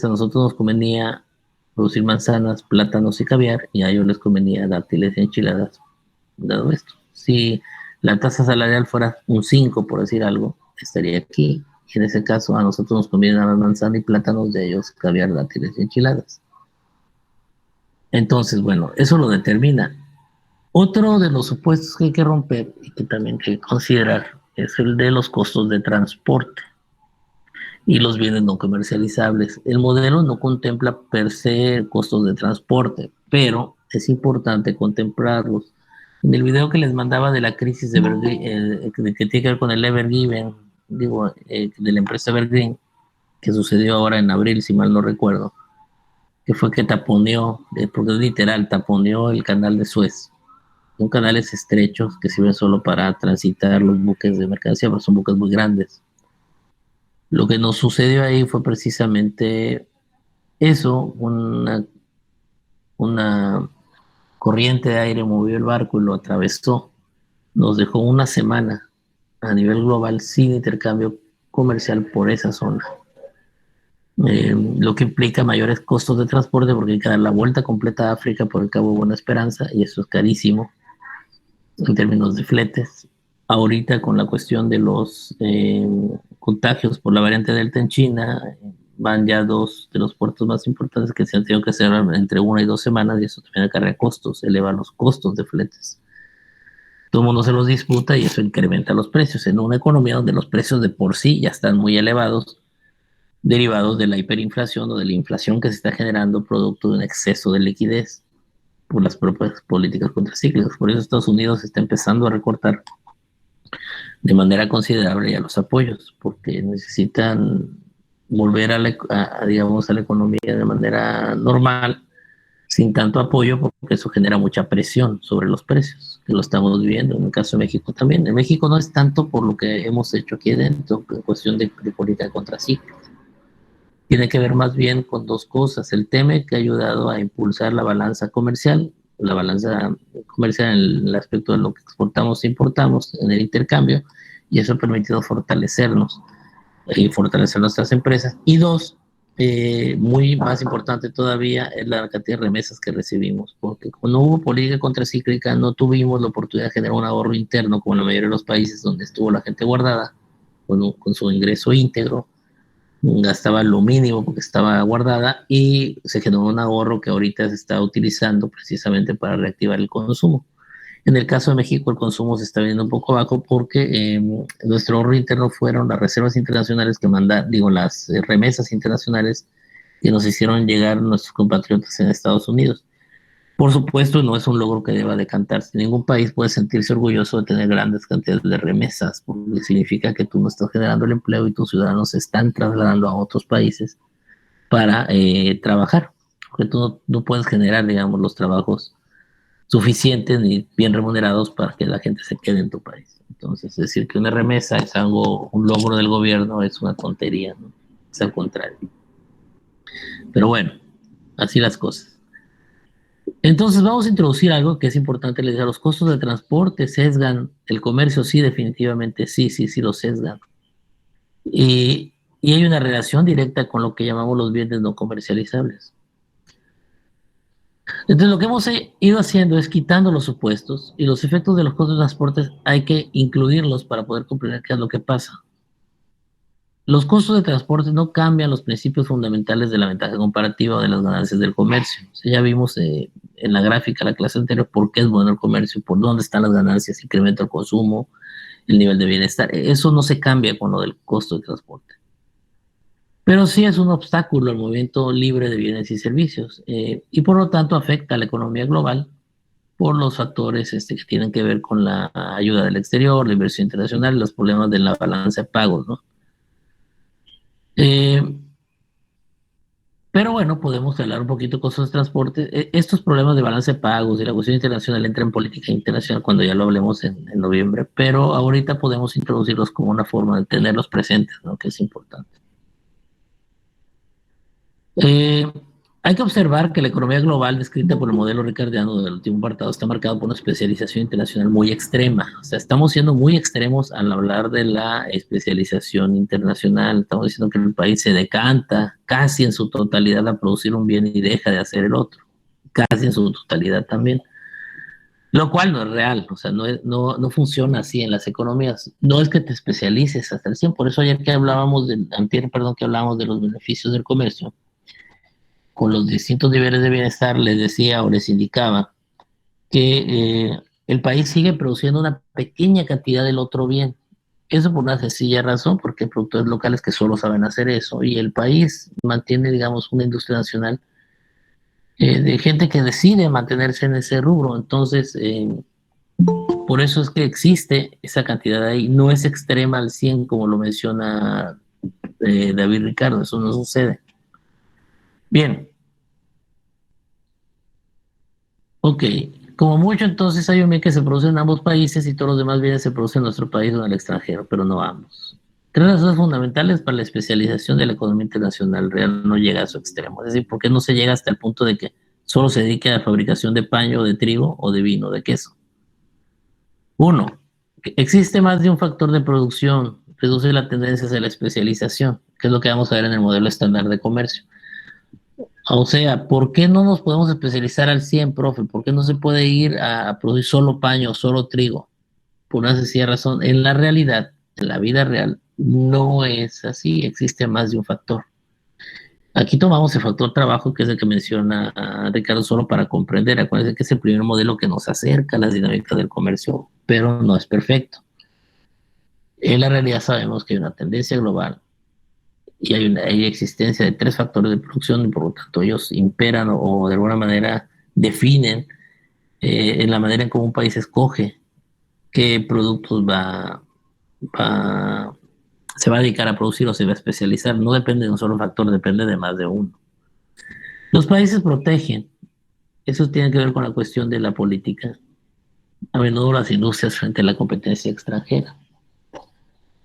a nosotros nos convenía producir manzanas, plátanos y caviar, y a ellos les convenía dátiles y enchiladas, dado esto. Si la tasa salarial fuera un 5 por decir algo, estaría aquí. Y en ese caso, a nosotros nos conviene nada más manzana y plátanos, de ellos caviar, dátiles y enchiladas. Entonces, bueno, eso lo determina. Otro de los supuestos que hay que romper y que también hay que considerar es el de los costos de transporte y los bienes no comercializables. El modelo no contempla per se costos de transporte, pero es importante contemplarlos. En el video que les mandaba de la crisis de que tiene que ver con el Evergiven, digo, de la empresa Evergreen, que sucedió ahora en abril, si mal no recuerdo, que fue que taponeó, porque es literal, taponeó el canal de Suez. Son canales estrechos que sirven solo para transitar los buques de mercancía, pero son buques muy grandes. Lo que nos sucedió ahí fue precisamente eso, una corriente de aire movió el barco y lo atravesó. Nos dejó una semana a nivel global sin intercambio comercial por esa zona. Lo que implica mayores costos de transporte porque hay que dar la vuelta completa a África por el Cabo Buena Esperanza y eso es carísimo en términos de fletes. Ahorita con la cuestión de los contagios por la variante Delta en China, van ya dos de los puertos más importantes que se han tenido que cerrar entre 1 y 2 semanas y eso también acarrea costos, eleva los costos de fletes. Todo el mundo se los disputa y eso incrementa los precios en una economía donde los precios de por sí ya están muy elevados, derivados de la hiperinflación o de la inflación que se está generando producto de un exceso de liquidez por las propias políticas contracíclicas. Por eso Estados Unidos está empezando a recortar de manera considerable ya los apoyos, porque necesitan volver digamos, a la economía de manera normal, sin tanto apoyo, porque eso genera mucha presión sobre los precios, que lo estamos viviendo en el caso de México también. En México no es tanto por lo que hemos hecho aquí dentro, en cuestión de política contracíclica. Tiene que ver más bien con dos cosas. El TEMEC que ha ayudado a impulsar la balanza comercial en el aspecto de lo que exportamos e importamos en el intercambio, y eso ha permitido fortalecernos y fortalecer nuestras empresas. Y dos, muy más importante todavía, es la cantidad de remesas que recibimos, porque cuando hubo política contracíclica no tuvimos la oportunidad de generar un ahorro interno como en la mayoría de los países donde estuvo la gente guardada con su ingreso íntegro, gastaba lo mínimo porque estaba guardada y se generó un ahorro que ahorita se está utilizando precisamente para reactivar el consumo. En el caso de México, el consumo se está viendo un poco bajo porque nuestro ahorro interno fueron las reservas internacionales que mandan, digo, las remesas internacionales que nos hicieron llegar nuestros compatriotas en Estados Unidos. Por supuesto, no es un logro que deba decantarse. Ningún país puede sentirse orgulloso de tener grandes cantidades de remesas, porque significa que tú no estás generando el empleo y tus ciudadanos se están trasladando a otros países para trabajar. Porque tú no puedes generar, digamos, los trabajos suficientes ni bien remunerados para que la gente se quede en tu país. Entonces, decir que una remesa es algo, un logro del gobierno, es una tontería, ¿no? Es al contrario. Pero bueno, así las cosas. Entonces vamos a introducir algo que es importante, les digo, los costos de transporte sesgan el comercio, sí, definitivamente sí lo sesgan. Y hay una relación directa con lo que llamamos los bienes no comercializables. Entonces lo que hemos ido haciendo es quitando los supuestos y los efectos de los costos de transporte hay que incluirlos para poder comprender qué es lo que pasa. Los costos de transporte no cambian los principios fundamentales de la ventaja comparativa o de las ganancias del comercio. O sea, ya vimos en la gráfica, la clase anterior, por qué es bueno el comercio, por dónde están las ganancias, incrementa el consumo, el nivel de bienestar. Eso no se cambia con lo del costo de transporte. Pero sí es un obstáculo al movimiento libre de bienes y servicios y por lo tanto afecta a la economía global por los factores que tienen que ver con la ayuda del exterior, la inversión internacional, los problemas de la balanza de pagos, ¿no? Eh, Pero bueno, podemos hablar un poquito de cosas de transporte. Estos problemas de balance de pagos y la cuestión internacional entran en política internacional cuando ya lo hablemos en noviembre, pero ahorita podemos introducirlos como una forma de tenerlos presentes, ¿no? Que es importante. Eh, Hay que observar que la economía global descrita por el modelo ricardiano del último apartado está marcado por una especialización internacional muy extrema. O sea, estamos siendo muy extremos al hablar de la especialización internacional. Estamos diciendo que el país se decanta casi en su totalidad a producir un bien y deja de hacer el otro. Casi en su totalidad también. Lo cual no es real, o sea, no funciona así en las economías. No es que te especialices hasta el 100. Por eso ayer que hablábamos, que hablábamos de los beneficios del comercio, con los distintos niveles de bienestar, les decía o les indicaba que el país sigue produciendo una pequeña cantidad del otro bien. Eso por una sencilla razón, porque hay productores locales que solo saben hacer eso y el país mantiene, digamos, una industria nacional de gente que decide mantenerse en ese rubro. Entonces, por eso es que existe esa cantidad ahí. No es extrema al 100 como lo menciona David Ricardo, eso no sucede. Bien, ok. Como mucho, entonces hay un bien que se produce en ambos países y todos los demás bienes se producen en nuestro país o en el extranjero, pero no ambos. Tres razones fundamentales para la especialización de la economía internacional real no llega a su extremo. Es decir, ¿por qué no se llega hasta el punto de que solo se dedique a la fabricación de paño, de trigo o de vino, de queso? Uno, que existe más de un factor de producción, reduce la tendencia hacia la especialización, que es lo que vamos a ver en el modelo estándar de comercio. O sea, ¿por qué no nos podemos especializar al 100, profe? ¿Por qué no se puede ir a producir solo paño, solo trigo? Por una sencilla razón. En la realidad, en la vida real, no es así. Existe más de un factor. Aquí tomamos el factor trabajo, que es el que menciona Ricardo, solo para comprender. Acuérdense que es el primer modelo que nos acerca a las dinámicas del comercio, pero no es perfecto. En la realidad sabemos que hay una tendencia global y hay existencia de tres factores de producción y por lo tanto ellos imperan o de alguna manera definen en la manera en cómo un país escoge qué productos va, se va a dedicar a producir o se va a especializar. No depende de un solo factor, depende de más de uno. Los países protegen, eso tiene que ver con la cuestión de la política, a menudo las industrias frente a la competencia extranjera.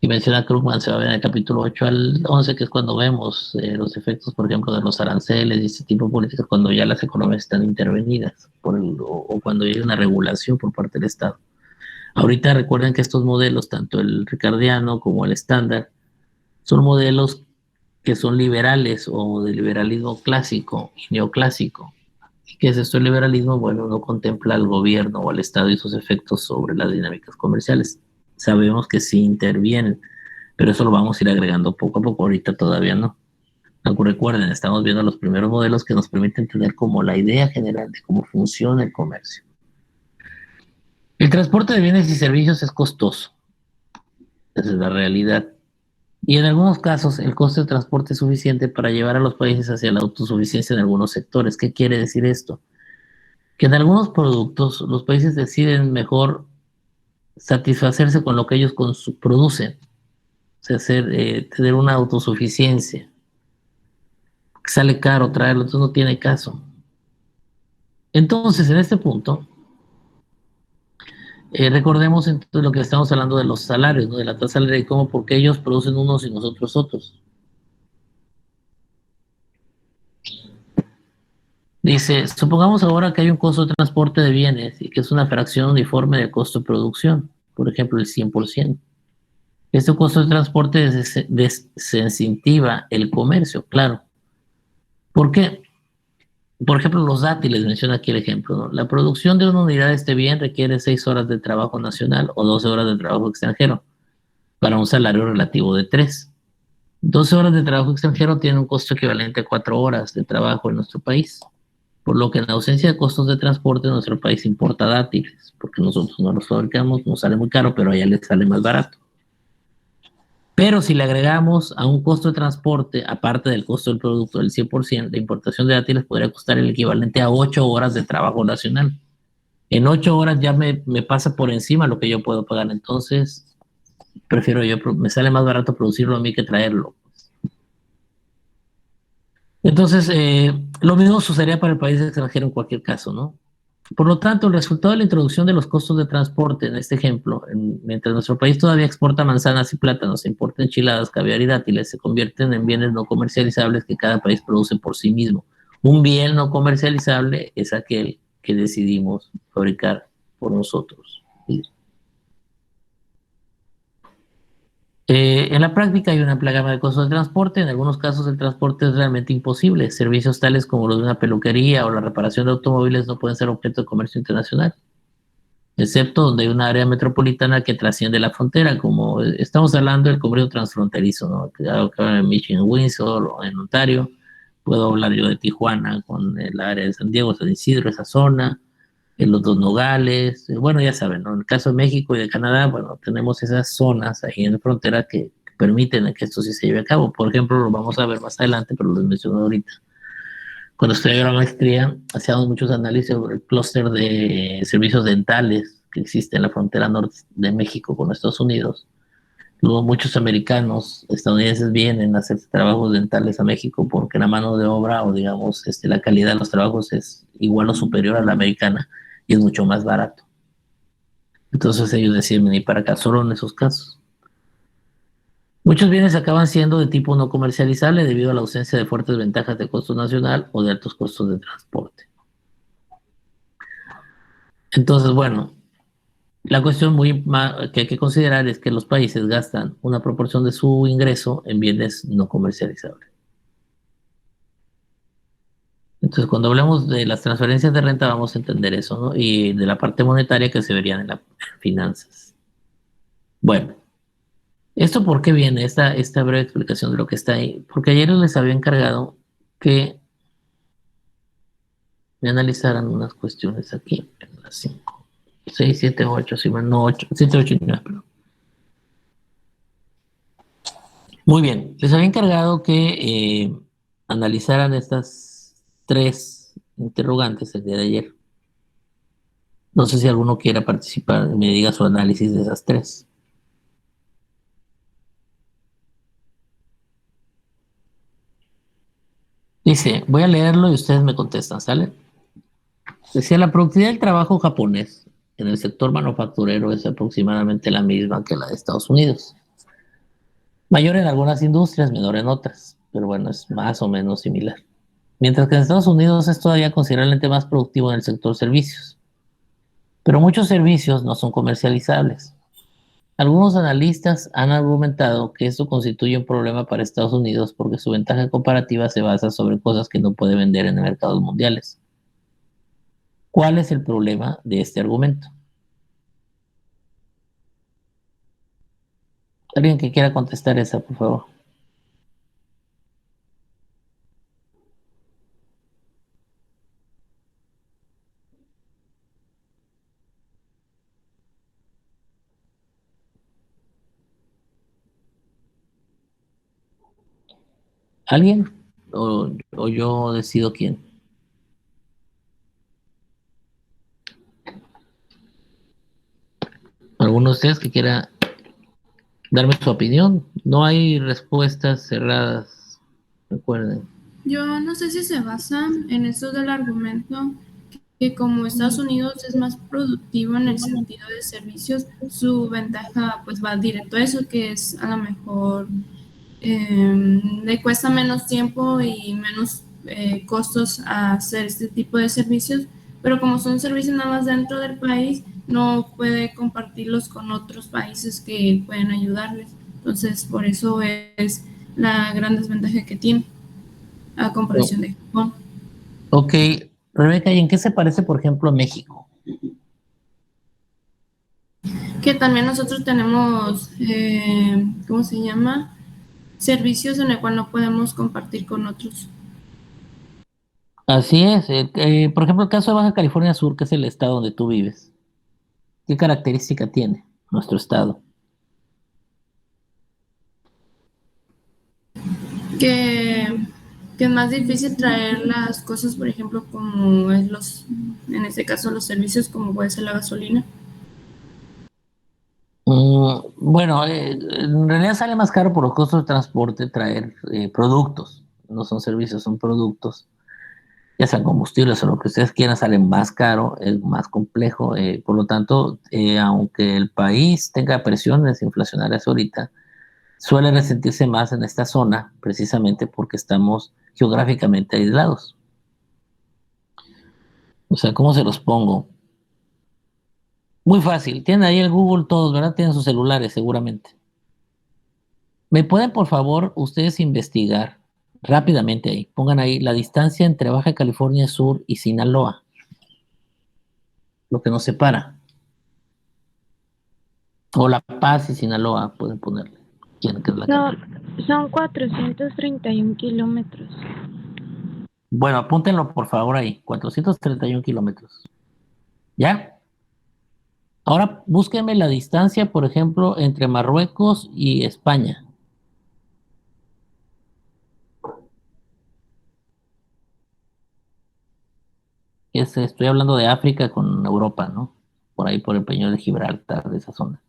Y menciona Krugman, se va a ver en el capítulo 8 al 11, que es cuando vemos los efectos, por ejemplo, de los aranceles y este tipo de políticas, cuando ya las economías están intervenidas o cuando hay una regulación por parte del Estado. Ahorita recuerden que estos modelos, tanto el ricardiano como el estándar, son modelos que son liberales o de liberalismo clásico y neoclásico. ¿Y qué es esto el liberalismo? Bueno, no contempla al gobierno o al Estado y sus efectos sobre las dinámicas comerciales. Sabemos que sí intervienen, pero eso lo vamos a ir agregando poco a poco, ahorita todavía no. Recuerden, estamos viendo los primeros modelos que nos permiten tener como la idea general de cómo funciona el comercio. El transporte de bienes y servicios es costoso, esa es la realidad. Y en algunos casos el costo de transporte es suficiente para llevar a los países hacia la autosuficiencia en algunos sectores. ¿Qué quiere decir esto? Que en algunos productos los países deciden mejor satisfacerse con lo que ellos producen, o sea, tener una autosuficiencia. Sale caro traerlo, entonces no tiene caso. Entonces, en este punto, recordemos entonces lo que estamos hablando de los salarios, ¿no? De la tasa salarial y cómo, porque ellos producen unos y nosotros otros. Dice, supongamos ahora que hay un costo de transporte de bienes y que es una fracción uniforme del costo de producción, por ejemplo, el 100%. Este costo de transporte desincentiva el comercio, claro. ¿Por qué? Por ejemplo, los dátiles, menciona aquí el ejemplo, ¿no? La producción de una unidad de este bien requiere 6 horas de trabajo nacional o 12 horas de trabajo extranjero para un salario relativo de 3. 12 horas de trabajo extranjero tienen un costo equivalente a 4 horas de trabajo en nuestro país, por lo que en ausencia de costos de transporte nuestro país importa dátiles, porque nosotros no los fabricamos, nos sale muy caro, pero a ella les sale más barato. Pero si le agregamos a un costo de transporte, aparte del costo del producto del 100%, la importación de dátiles podría costar el equivalente a 8 horas de trabajo nacional. En 8 horas ya me pasa por encima lo que yo puedo pagar, entonces prefiero me sale más barato producirlo a mí que traerlo. Entonces, lo mismo sucedería para el país extranjero en cualquier caso, ¿no? Por lo tanto, el resultado de la introducción de los costos de transporte, en este ejemplo, mientras nuestro país todavía exporta manzanas y plátanos, importa enchiladas, caviar y dátiles, se convierten en bienes no comercializables que cada país produce por sí mismo. Un bien no comercializable es aquel que decidimos fabricar por nosotros. En la práctica hay una amalgama de costos de transporte. En algunos casos el transporte es realmente imposible. Servicios tales como los de una peluquería o la reparación de automóviles no pueden ser objeto de comercio internacional, excepto donde hay una área metropolitana que trasciende la frontera, como estamos hablando del comercio transfronterizo, ¿no? Claro, acá en Michigan, Windsor o en Ontario. Puedo hablar yo de Tijuana con el área de San Diego, San Isidro, esa zona, en los Dos Nogales. Bueno, ya saben, ¿no? En el caso de México y de Canadá, bueno, tenemos esas zonas ahí en la frontera que permiten que esto sí se lleve a cabo. Por ejemplo, lo vamos a ver más adelante, pero lo menciono ahorita. Cuando estudié la maestría, hacíamos muchos análisis sobre el clúster de servicios dentales que existe en la frontera norte de México con Estados Unidos. Luego muchos americanos, estadounidenses vienen a hacer trabajos dentales a México porque la mano de obra o digamos la calidad de los trabajos es igual o superior a la americana y es mucho más barato. Entonces ellos deciden venir para acá solo en esos casos. Muchos bienes acaban siendo de tipo no comercializable debido a la ausencia de fuertes ventajas de costo nacional o de altos costos de transporte. Entonces, bueno, la cuestión que hay que considerar es que los países gastan una proporción de su ingreso en bienes no comercializables. Entonces, cuando hablamos de las transferencias de renta, vamos a entender eso, ¿no? Y de la parte monetaria que se verían en las finanzas. Bueno, ¿esto por qué viene? Esta breve explicación de lo que está ahí. Porque ayer les había encargado que me analizaran unas cuestiones aquí, en las 5, 6, 7, 8, si mal no 8, 7, 8 y 9, perdón. Muy bien, les había encargado que analizaran estas tres interrogantes el día de ayer. No sé si alguno quiera participar y me diga su análisis de esas tres. Dice, voy a leerlo y ustedes me contestan, ¿sale? Decía, la productividad del trabajo japonés en el sector manufacturero es aproximadamente la misma que la de Estados Unidos. Mayor en algunas industrias, menor en otras, pero bueno, es más o menos similar. Mientras que en Estados Unidos es todavía considerablemente más productivo en el sector servicios. Pero muchos servicios no son comercializables. Algunos analistas han argumentado que esto constituye un problema para Estados Unidos porque su ventaja comparativa se basa sobre cosas que no puede vender en mercados mundiales. ¿Cuál es el problema de este argumento? Alguien que quiera contestar esa, por favor. ¿Alguien? ¿O yo decido quién? ¿Alguno de ustedes que quiera darme su opinión? No hay respuestas cerradas, recuerden. Yo no sé si se basa en eso del argumento que como Estados Unidos es más productivo en el sentido de servicios, su ventaja pues va directo a eso, que es a lo mejor le cuesta menos tiempo y menos costos a hacer este tipo de servicios, pero como son servicios nada más dentro del país, no puede compartirlos con otros países que pueden ayudarles. Entonces, por eso es la gran desventaja que tiene a Oh, comparación de Japón. ok, Rebeca, ¿y en qué se parece, por ejemplo, a México? Que también nosotros tenemos, ¿cómo se llama? Servicios en el cual no podemos compartir con otros. Así es. Por ejemplo, el caso de Baja California Sur, que es el estado donde tú vives. ¿Qué característica tiene nuestro estado? Que, que es más difícil traer las cosas, por ejemplo, como es en este caso los servicios, como puede ser la gasolina. Bueno, en realidad sale más caro por los costos de transporte traer productos. No son servicios, son productos. Ya sean combustibles o lo que ustedes quieran, sale más caro, es más complejo. Por lo tanto, aunque el país tenga presiones inflacionarias ahorita, suele resentirse más en esta zona, precisamente porque estamos geográficamente aislados. O sea, ¿cómo se los pongo? Muy fácil. Tienen ahí el Google todos, ¿verdad? Tienen sus celulares seguramente. ¿Me pueden, por favor, ustedes investigar rápidamente ahí? Pongan ahí la distancia entre Baja California Sur y Sinaloa, lo que nos separa. O La Paz y Sinaloa, pueden ponerle. ¿Quién que es la No, capital? son 431 kilómetros. Bueno, apúntenlo por favor ahí, 431 kilómetros. ¿Ya? Ahora búsquenme la distancia, por ejemplo, entre Marruecos y España. Estoy hablando de África con Europa, ¿no? Por ahí por el Peñón de Gibraltar, de esa zona.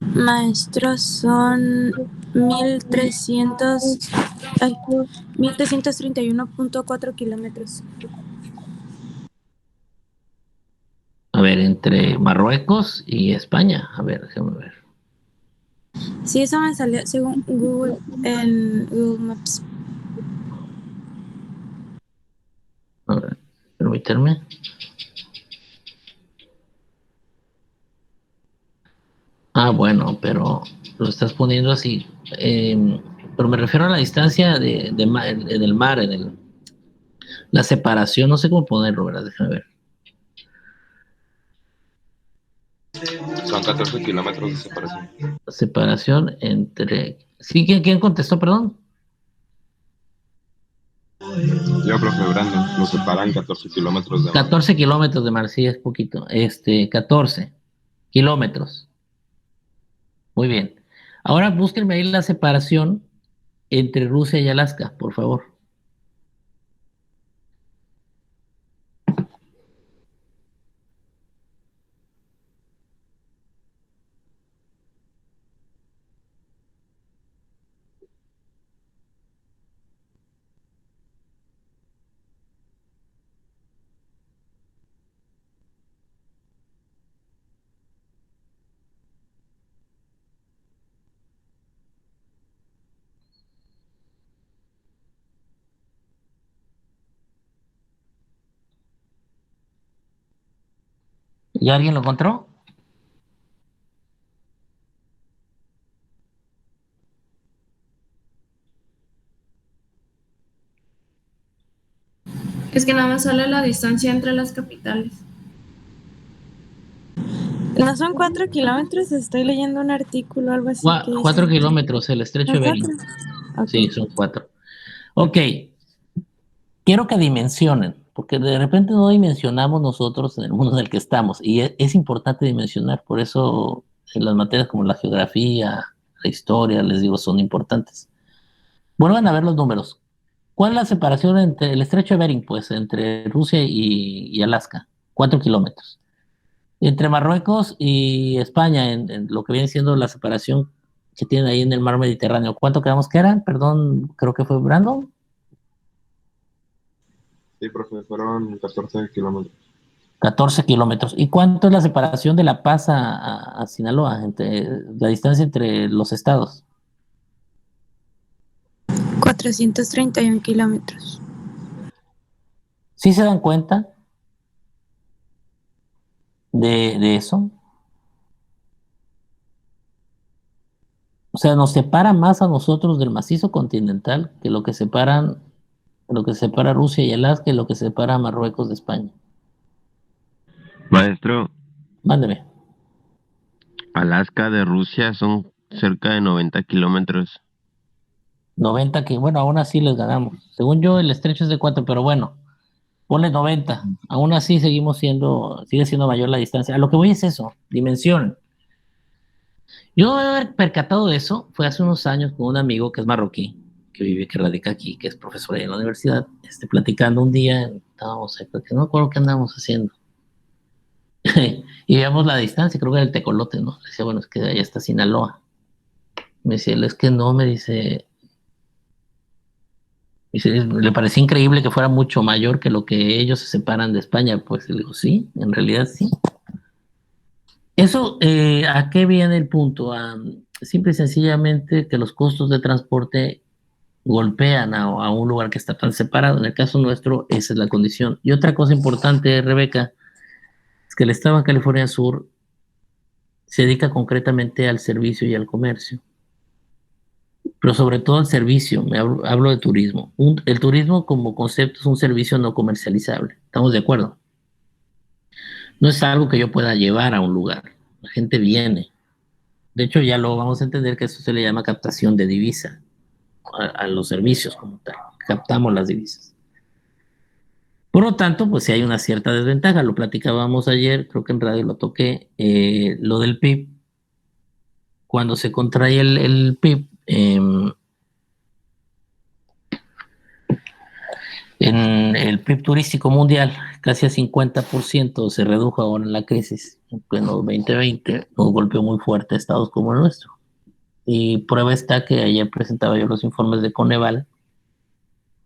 Maestros son 1300, ay, 1331.4 kilómetros. A ver, entre Marruecos y España. A ver, déjame ver. Sí, eso me salió según Google en Google Maps. A ver, permítanme. Ah, bueno, pero lo estás poniendo así. Pero me refiero a la distancia en el mar, la separación, no sé cómo ponerlo, ¿verdad? Déjame ver. Son 14 kilómetros de separación. La separación entre... ¿Sí? ¿Quién contestó, perdón? Yo, profe Brandon, nos separan 14 kilómetros de mar. 14 kilómetros de mar, sí, es poquito. 14 kilómetros. Muy bien. Ahora búsquenme ahí la separación entre Rusia y Alaska, por favor. ¿Ya alguien lo encontró? Es que nada más sale la distancia entre las capitales. No son 4 kilómetros, estoy leyendo un artículo, algo así que dice. 4 kilómetros, el estrecho de ¿Son Bering. 4? Sí, Ok. son 4. Ok, quiero que dimensionen, porque de repente no dimensionamos nosotros en el mundo en el que estamos, y es importante dimensionar, por eso en las materias como la geografía, la historia, les digo, son importantes. Vuelvan a ver los números. ¿Cuál es la separación entre el estrecho de Bering? Pues entre Rusia y Alaska, 4 kilómetros. Entre Marruecos y España, en lo que viene siendo la separación que tienen ahí en el mar Mediterráneo, ¿cuánto quedamos que eran? Perdón, creo que fue Brandon. Sí, profe, fueron 14 kilómetros. 14 kilómetros. ¿Y cuánto es la separación de La Paz a Sinaloa, la distancia entre los estados? 431 kilómetros. ¿Sí se dan cuenta de eso? O sea, nos separa más a nosotros del macizo continental que lo que separa Rusia y Alaska y lo que separa a Marruecos de España. Maestro, Mándeme. Alaska de Rusia son cerca de 90 kilómetros. 90 que, bueno, aún así les ganamos. Según yo, el estrecho es de 4, pero bueno, ponle 90. Aún así sigue siendo mayor la distancia. A lo que voy es eso, dimensión. Yo de haber percatado de eso fue hace unos años con un amigo que es marroquí, que radica aquí, que es profesor ahí en la universidad, platicando un día, estábamos ahí, porque no me acuerdo qué andábamos haciendo. Y veíamos la distancia, creo que era el Tecolote, ¿no? Le decía, bueno, es que allá está Sinaloa. Me decía, él es que no, me dice, le parecía increíble que fuera mucho mayor que lo que ellos se separan de España. Pues le digo, sí, en realidad sí. Eso, ¿a qué viene el punto? Simple y sencillamente que los costos de transporte golpean a un lugar que está tan separado. En el caso nuestro, esa es la condición. Y otra cosa importante, Rebeca, es que el estado de California Sur se dedica concretamente al servicio y al comercio, pero sobre todo al servicio. Hablo de turismo. El turismo como concepto es un servicio no comercializable. ¿Estamos de acuerdo? No es algo que yo pueda llevar a un lugar. La gente viene. De hecho, ya lo vamos a entender que eso se le llama captación de divisa a los servicios como tal. Captamos las divisas. Por lo tanto, pues sí hay una cierta desventaja. Lo platicábamos ayer, creo que en radio lo toqué, lo del PIB. Cuando se contrae el PIB, en el PIB turístico mundial, casi a 50% se redujo ahora en la crisis. En pleno 2020 nos golpeó muy fuerte a estados como el nuestro. Y prueba está que ayer presentaba yo los informes de Coneval,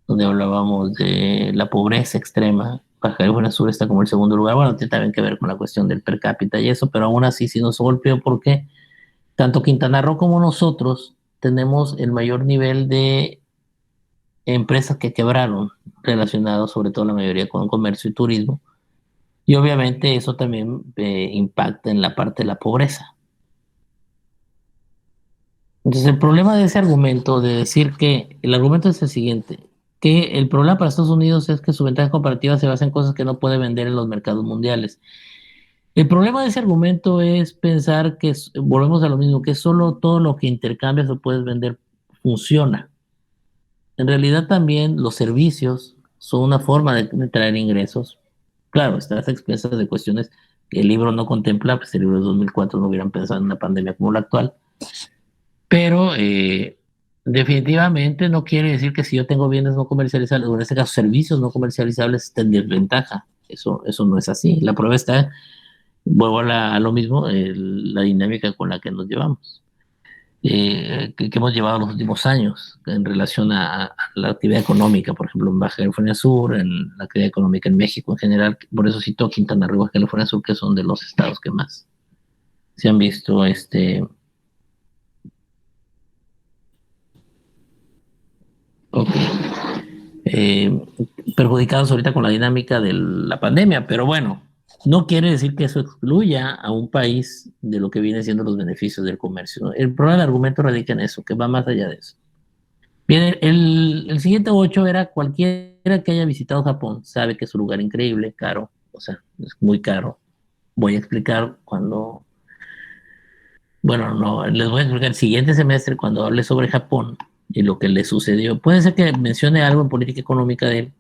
donde hablábamos de la pobreza extrema. Baja California Sur está como el segundo lugar. Bueno, tiene también que ver con la cuestión del per cápita y eso, pero aún así sí nos golpeó porque tanto Quintana Roo como nosotros tenemos el mayor nivel de empresas que quebraron, relacionados sobre todo la mayoría con comercio y turismo. Y obviamente eso también impacta en la parte de la pobreza. Entonces el problema de ese argumento, de decir que el argumento es el siguiente, que el problema para Estados Unidos es que su ventaja comparativa se basa en cosas que no puede vender en los mercados mundiales. El problema de ese argumento es pensar que, volvemos a lo mismo, que solo todo lo que intercambias o puedes vender funciona. En realidad también los servicios son una forma de traer ingresos. Claro, estas expensas de cuestiones que el libro no contempla, pues el libro de 2004 no hubieran pensado en una pandemia como la actual, pero definitivamente no quiere decir que si yo tengo bienes no comercializables, o en este caso servicios no comercializables, esté en desventaja. Eso no es así. La prueba está, vuelvo a lo mismo, la dinámica con la que nos llevamos. Que hemos llevado los últimos años en relación a la actividad económica, por ejemplo, en Baja California Sur, en la actividad económica en México en general. Por eso cito Quintana Roo, Baja California Sur, que son de los estados que más se han visto eh, perjudicados ahorita con la dinámica de la pandemia, pero bueno, no quiere decir que eso excluya a un país de lo que viene siendo los beneficios del comercio, ¿no? El problema del argumento radica en eso, que va más allá de eso. Bien, el siguiente 8 era cualquiera que haya visitado Japón sabe que es un lugar increíble, caro, o sea, es muy caro. Voy a explicar cuando, bueno, no, les voy a explicar el siguiente semestre cuando hable sobre Japón y lo que le sucedió. Puede ser que mencione algo en política económica de él,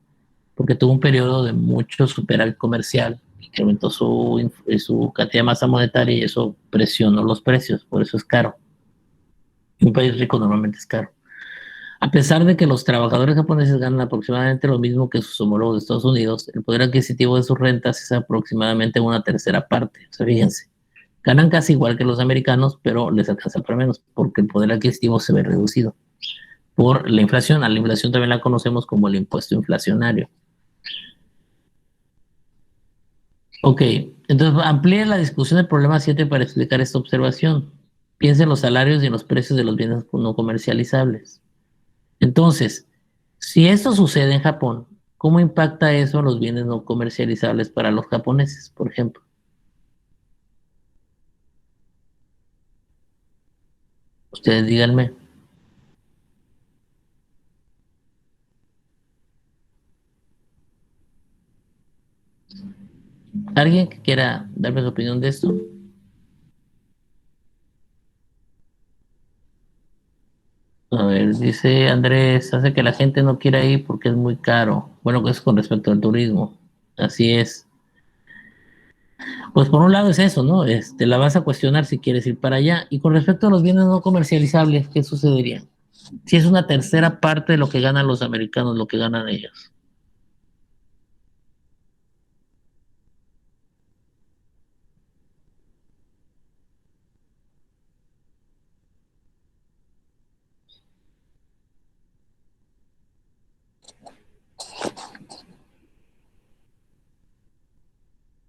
porque tuvo un periodo de mucho superávit comercial, incrementó su cantidad de masa monetaria y eso presionó los precios, por eso es caro. Un país rico normalmente es caro. A pesar de que los trabajadores japoneses ganan aproximadamente lo mismo que sus homólogos de Estados Unidos, el poder adquisitivo de sus rentas es aproximadamente una tercera parte. O sea, fíjense, ganan casi igual que los americanos, pero les alcanza para menos, porque el poder adquisitivo se ve reducido por la inflación. A la inflación también la conocemos como el impuesto inflacionario. Ok, entonces amplíe la discusión del problema 7 para explicar esta observación. Piensa en los salarios y en los precios de los bienes no comercializables. Entonces, si esto sucede en Japón, ¿cómo impacta eso en los bienes no comercializables para los japoneses, por ejemplo? Ustedes díganme. ¿Alguien que quiera darme su opinión de esto? A ver, dice Andrés, hace que la gente no quiera ir porque es muy caro. Bueno, eso con respecto al turismo. Así es. Pues por un lado es eso, ¿no? La vas a cuestionar si quieres ir para allá. Y con respecto a los bienes no comercializables, ¿qué sucedería? Si es una tercera parte de lo que ganan los americanos, lo que ganan ellos.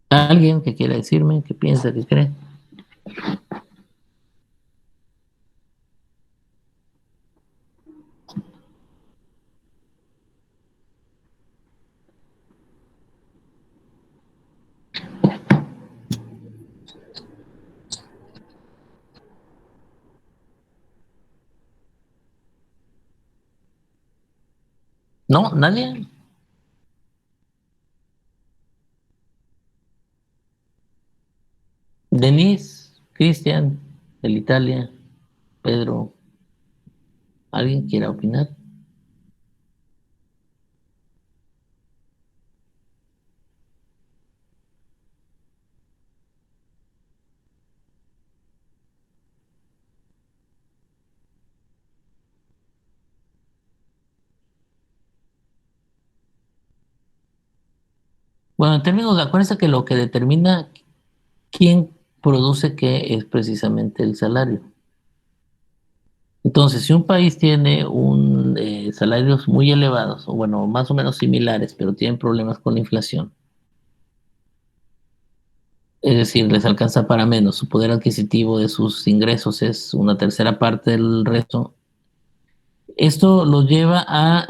¿Alguien que quiera decirme qué piensa, qué cree? No, nadie. Denise, Cristian, del Italia, Pedro, ¿alguien quiera opinar? Bueno, en términos de, acuérdense que lo que determina quién produce qué es precisamente el salario. Entonces, si un país tiene salarios muy elevados, o bueno, más o menos similares, pero tienen problemas con la inflación, es decir, les alcanza para menos, su poder adquisitivo de sus ingresos es una tercera parte del resto, esto los lleva a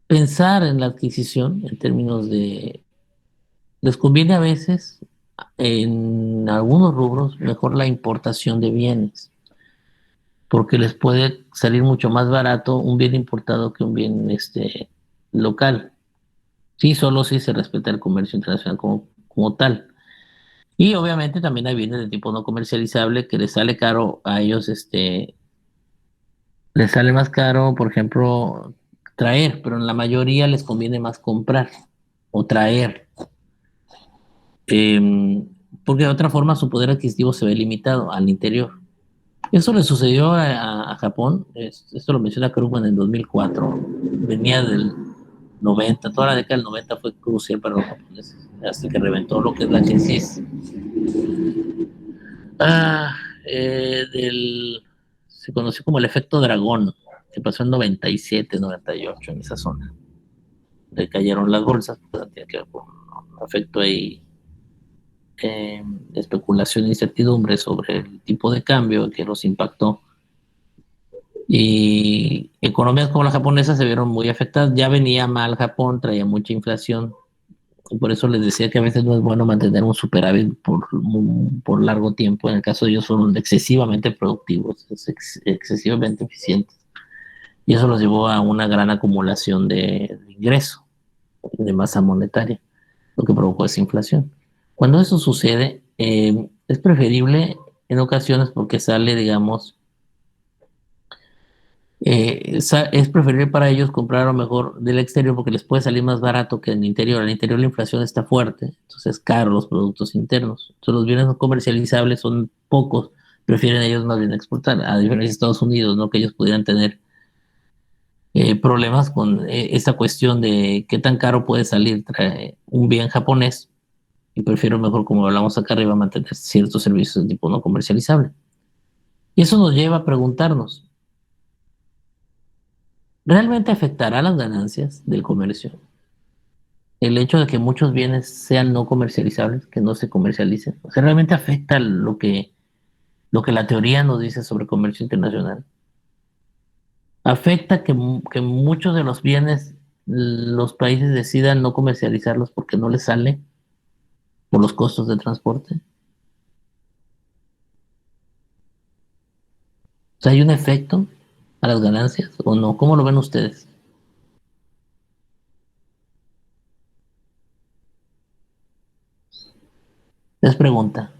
pensar en la adquisición en términos de, les conviene a veces en algunos rubros mejor la importación de bienes, porque les puede salir mucho más barato un bien importado que un bien local. Sí, solo si se respeta el comercio internacional como tal. Y obviamente también hay bienes de tipo no comercializable que les sale caro a ellos, les sale más caro, por ejemplo, traer, pero en la mayoría les conviene más comprar o traer, em, porque de otra forma su poder adquisitivo se ve limitado al interior. Eso le sucedió a Japón, esto lo menciona Krugman en el 2004, venía del 90, toda la década del 90 fue crucial para los japoneses, hasta que reventó lo que es la crisis ah, se conoció como el efecto dragón, que pasó en 97, 98, en esa zona. Le cayeron las bolsas, pues, tiene que ver con un efecto ahí, especulación e incertidumbre sobre el tipo de cambio que los impactó. Y economías como la japonesa se vieron muy afectadas. Ya venía mal Japón, traía mucha inflación. Y por eso les decía que a veces no es bueno mantener un superávit por largo tiempo. En el caso de ellos fueron excesivamente productivos, excesivamente eficientes. Y eso los llevó a una gran acumulación de ingreso, de masa monetaria, lo que provocó esa inflación. Cuando eso sucede, es preferible en ocasiones porque sale, digamos, es preferible para ellos comprar a lo mejor del exterior porque les puede salir más barato que en el interior. En el interior la inflación está fuerte, entonces es caro los productos internos. Entonces los bienes no comercializables son pocos, prefieren ellos más bien exportar, a diferencia de Estados Unidos, ¿no? Que ellos pudieran tener problemas con esta cuestión de qué tan caro puede salir un bien japonés y prefiero mejor, como hablamos acá arriba, mantener ciertos servicios de tipo no comercializable. Y eso nos lleva a preguntarnos, ¿realmente afectará las ganancias del comercio el hecho de que muchos bienes sean no comercializables, que no se comercialicen? O sea, ¿realmente afecta lo que la teoría nos dice sobre comercio internacional? ¿Afecta que muchos de los bienes los países decidan no comercializarlos porque no les sale por los costos de transporte? O sea, ¿hay un efecto a las ganancias o no? ¿Cómo lo ven ustedes? Es pregunta.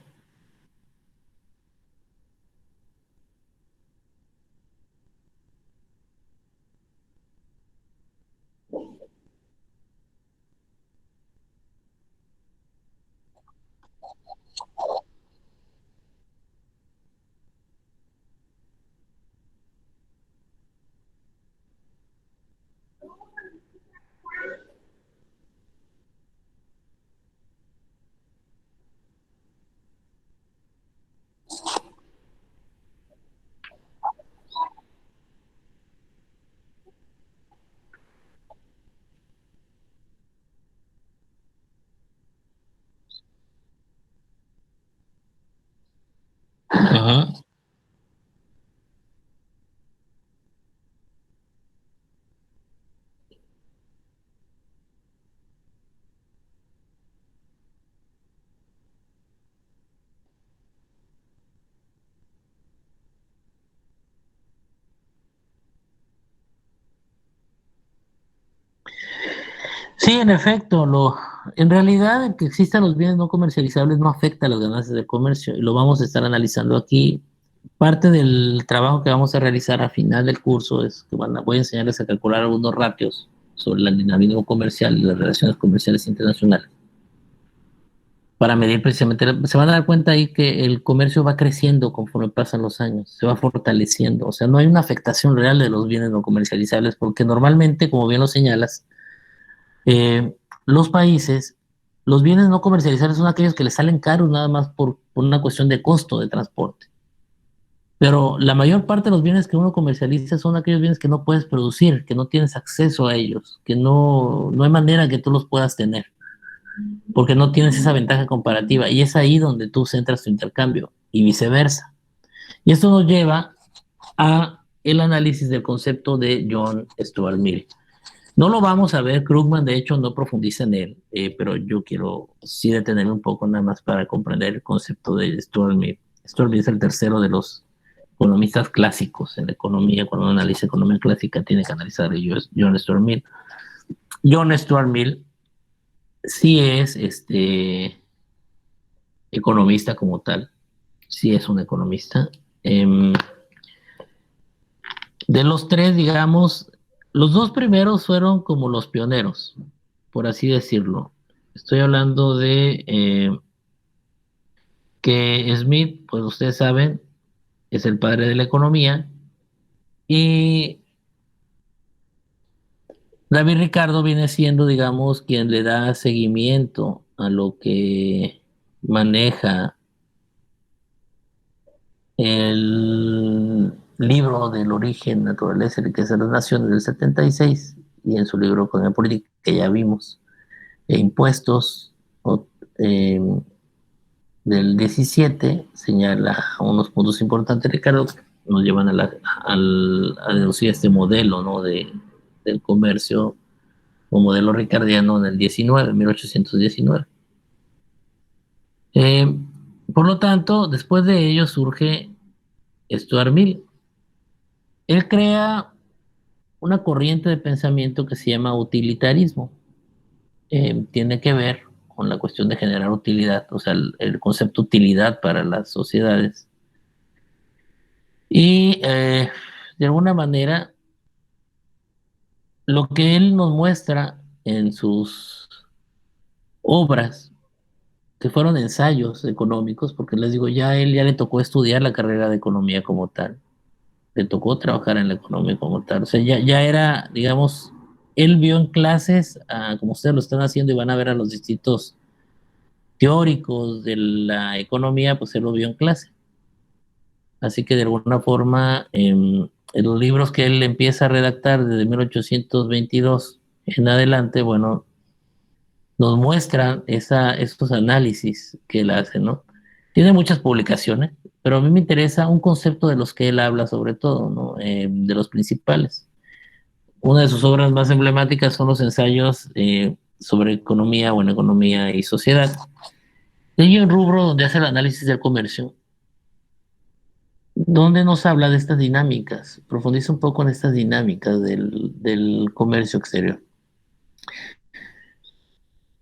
Sí, en efecto, en realidad el que existan los bienes no comercializables no afecta a las ganancias del comercio y lo vamos a estar analizando aquí. Parte del trabajo que vamos a realizar a final del curso es que voy a enseñarles a calcular algunos ratios sobre el dinamismo comercial y las relaciones comerciales internacionales para medir precisamente, se van a dar cuenta ahí que el comercio va creciendo conforme pasan los años, se va fortaleciendo, o sea, no hay una afectación real de los bienes no comercializables porque normalmente, como bien lo señalas, eh, los países, los bienes no comercializables son aquellos que les salen caros nada más por una cuestión de costo de transporte. Pero la mayor parte de los bienes que uno comercializa son aquellos bienes que no puedes producir, que no tienes acceso a ellos, que no hay manera que tú los puedas tener, porque no tienes esa ventaja comparativa. Y es ahí donde tú centras tu intercambio y viceversa. Y esto nos lleva a el análisis del concepto de John Stuart Mill. No lo vamos a ver, Krugman de hecho no profundiza en él, pero yo quiero sí detenerme un poco nada más para comprender el concepto de Stuart Mill. Stuart Mill es el tercero de los economistas clásicos en la economía. Cuando uno analiza economía clásica tiene que analizar a John Stuart Mill. John Stuart Mill sí es economista como tal, sí es un economista. De los tres, digamos, los dos primeros fueron como los pioneros, por así decirlo. Estoy hablando de que Smith, pues ustedes saben, es el padre de la economía y David Ricardo viene siendo, digamos, quien le da seguimiento a lo que maneja el libro del origen, naturaleza y riqueza de las naciones del 76 y en su libro Economía Política que ya vimos, e impuestos eh, del 17 señala unos puntos importantes, Ricardo, que nos llevan a deducir este modelo, ¿no? Del comercio o modelo ricardiano en el 1819. Eh, por lo tanto, después de ello surge Stuart Mill. Él crea una corriente de pensamiento que se llama utilitarismo. Tiene que ver con la cuestión de generar utilidad, o sea, el concepto utilidad para las sociedades. Y de alguna manera, lo que él nos muestra en sus obras, que fueron ensayos económicos, porque les digo, ya a él ya le tocó estudiar la carrera de economía como tal, le tocó trabajar en la economía como tal, o sea, ya era, digamos, él vio en clases, como ustedes lo están haciendo y van a ver a los distintos teóricos de la economía, pues él lo vio en clase. Así que de alguna forma, en los libros que él empieza a redactar desde 1822 en adelante, bueno, nos muestran esos análisis que él hace, ¿no? Tiene muchas publicaciones, pero a mí me interesa un concepto de los que él habla sobre todo, ¿no? De los principales. Una de sus obras más emblemáticas son los ensayos sobre economía, bueno, economía y sociedad. Hay un rubro donde hace el análisis del comercio, donde nos habla de estas dinámicas, profundiza un poco en estas dinámicas del comercio exterior.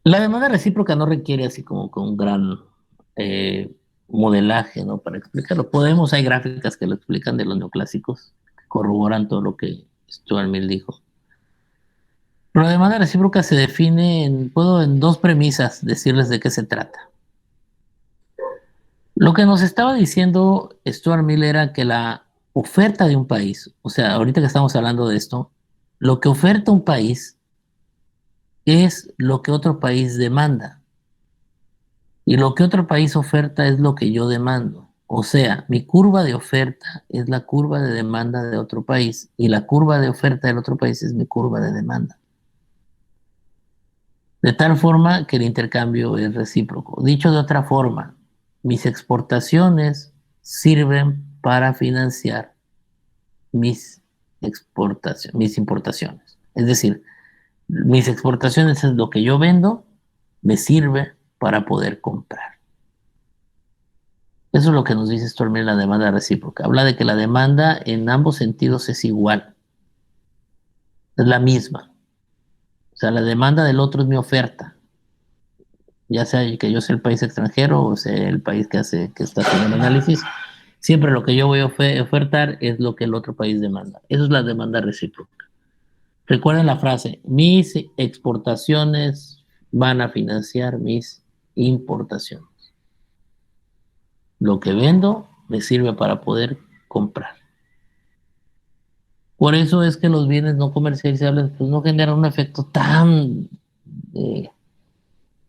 La demanda recíproca no requiere así como con un gran modelaje, ¿no? Para explicarlo. Hay gráficas que lo explican de los neoclásicos, que corroboran todo lo que Stuart Mill dijo. Pero la demanda recíproca se define puedo en dos premisas decirles de qué se trata. Lo que nos estaba diciendo Stuart Mill era que la oferta de un país, o sea, ahorita que estamos hablando de esto, lo que oferta un país es lo que otro país demanda. Y lo que otro país oferta es lo que yo demando. O sea, mi curva de oferta es la curva de demanda de otro país y la curva de oferta del otro país es mi curva de demanda. De tal forma que el intercambio es recíproco. Dicho de otra forma, mis exportaciones sirven para financiar mis importaciones. Es decir, mis exportaciones es lo que yo vendo, me sirve para poder comprar. Eso es lo que nos dice Storm en la demanda recíproca. Habla de que la demanda en ambos sentidos es igual, es la misma. O sea, la demanda del otro es mi oferta. Ya sea que yo sea el país extranjero o sea el país que está haciendo el análisis, siempre lo que yo voy a ofertar es lo que el otro país demanda. Eso es la demanda recíproca. Recuerden la frase, mis exportaciones van a financiar mis importaciones. Lo que vendo me sirve para poder comprar. Por eso es que los bienes no comercializables pues, no generan un efecto tan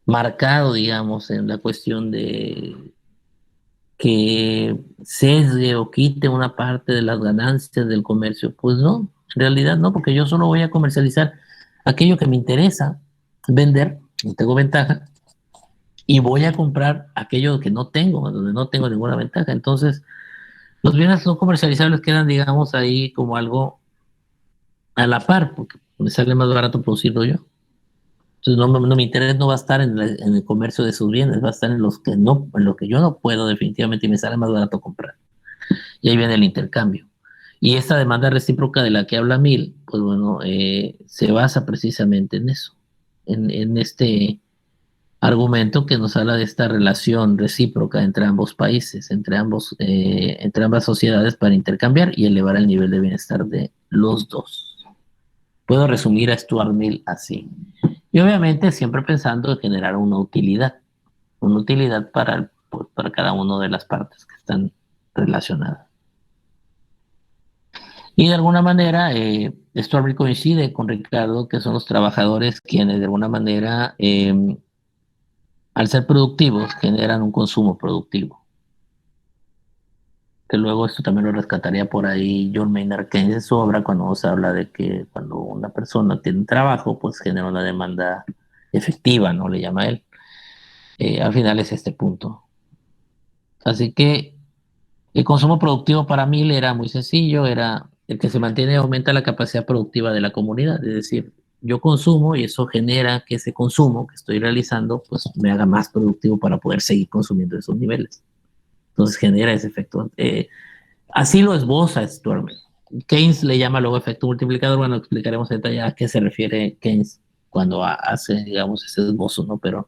marcado, digamos, en la cuestión de que sesgue o quite una parte de las ganancias del comercio. Pues no, en realidad no, porque yo solo voy a comercializar aquello que me interesa vender, no tengo ventaja, y voy a comprar aquello que no tengo, donde no tengo ninguna ventaja. Entonces, los bienes no comercializables quedan, digamos, ahí como algo a la par, porque me sale más barato producirlo yo. Entonces, mi interés no va a estar en el comercio de sus bienes, va a estar en los que no, en lo que yo no puedo definitivamente y me sale más barato comprar. Y ahí viene el intercambio. Y esta demanda recíproca de la que habla Mill, pues bueno, se basa precisamente en eso, en este argumento que nos habla de esta relación recíproca entre ambos países, entre ambas sociedades para intercambiar y elevar el nivel de bienestar de los dos. Puedo resumir a Stuart Mill así. Y obviamente siempre pensando en generar una utilidad para cada una de las partes que están relacionadas. Y de alguna manera, Stuart Mill coincide con Ricardo, que son los trabajadores quienes de alguna manera, al ser productivos, generan un consumo productivo. Que luego esto también lo rescataría por ahí John Maynard Keynes en su obra cuando nos habla de que cuando una persona tiene un trabajo, pues genera una demanda efectiva, ¿no? Le llama él. Al final es este punto. Así que el consumo productivo para Mill era muy sencillo, era el que se mantiene y aumenta la capacidad productiva de la comunidad, es decir, yo consumo y eso genera que ese consumo que estoy realizando pues me haga más productivo para poder seguir consumiendo esos niveles. Entonces genera ese efecto. Así lo esboza Stuart Mill. Keynes le llama luego efecto multiplicador, bueno, explicaremos en detalle a qué se refiere Keynes cuando hace, digamos, ese esbozo, ¿no? Pero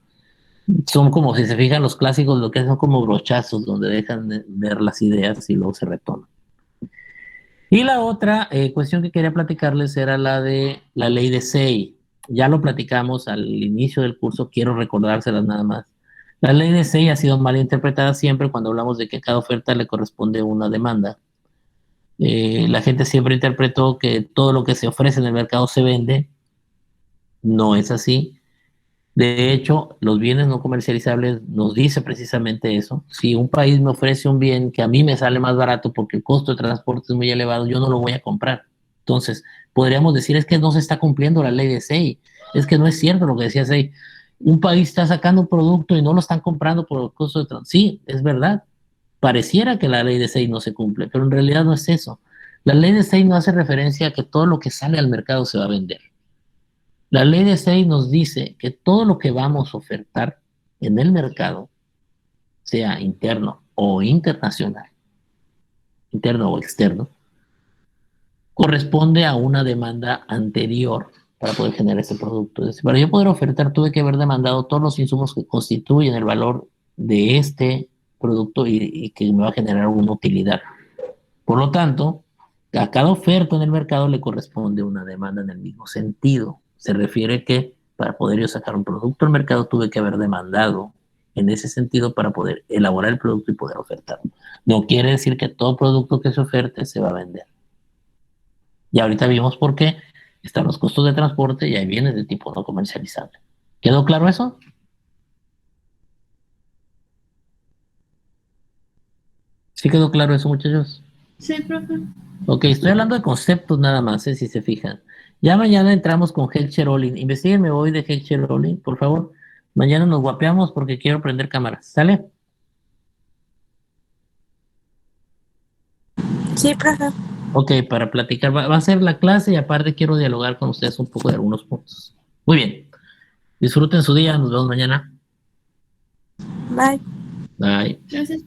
son como, si se fijan los clásicos, lo que son como brochazos donde dejan de ver las ideas y luego se retoman. Y la otra cuestión que quería platicarles era la de la ley de Say. Ya lo platicamos al inicio del curso, quiero recordárselas nada más. La ley de Say ha sido mal interpretada siempre cuando hablamos de que a cada oferta le corresponde una demanda. La gente siempre interpretó que todo lo que se ofrece en el mercado se vende. No es así. De hecho, los bienes no comercializables nos dice precisamente eso. Si un país me ofrece un bien que a mí me sale más barato porque el costo de transporte es muy elevado, yo no lo voy a comprar. Entonces, podríamos decir es que no se está cumpliendo la ley de SEI. Es que no es cierto lo que decía SEI. Un país está sacando un producto y no lo están comprando por el costo de transporte. Sí, es verdad. Pareciera que la ley de SEI no se cumple, pero en realidad no es eso. La ley de SEI no hace referencia a que todo lo que sale al mercado se va a vender. La ley de SEI nos dice que todo lo que vamos a ofertar en el mercado, sea interno o internacional, interno o externo, corresponde a una demanda anterior para poder generar ese producto. Es decir, para yo poder ofertar tuve que haber demandado todos los insumos que constituyen el valor de este producto y que me va a generar una utilidad. Por lo tanto, a cada oferta en el mercado le corresponde una demanda en el mismo sentido. Se refiere que para poder yo sacar un producto al mercado tuve que haber demandado en ese sentido para poder elaborar el producto y poder ofertarlo. No quiere decir que todo producto que se oferte se va a vender. Y ahorita vimos por qué están los costos de transporte y hay bienes de tipo no comercializable. ¿Quedó claro eso? ¿Sí quedó claro eso, muchachos? Sí, profe. Ok, estoy hablando de conceptos nada más, si se fijan. Ya mañana entramos con Heckscher-Ohlin. Investíguenme hoy de Heckscher-Ohlin, por favor. Mañana nos guapeamos porque quiero prender cámaras. ¿Sale? Sí, profe. Ok, para platicar. Va a ser la clase y aparte quiero dialogar con ustedes un poco de algunos puntos. Muy bien. Disfruten su día. Nos vemos mañana. Bye. Bye. Gracias.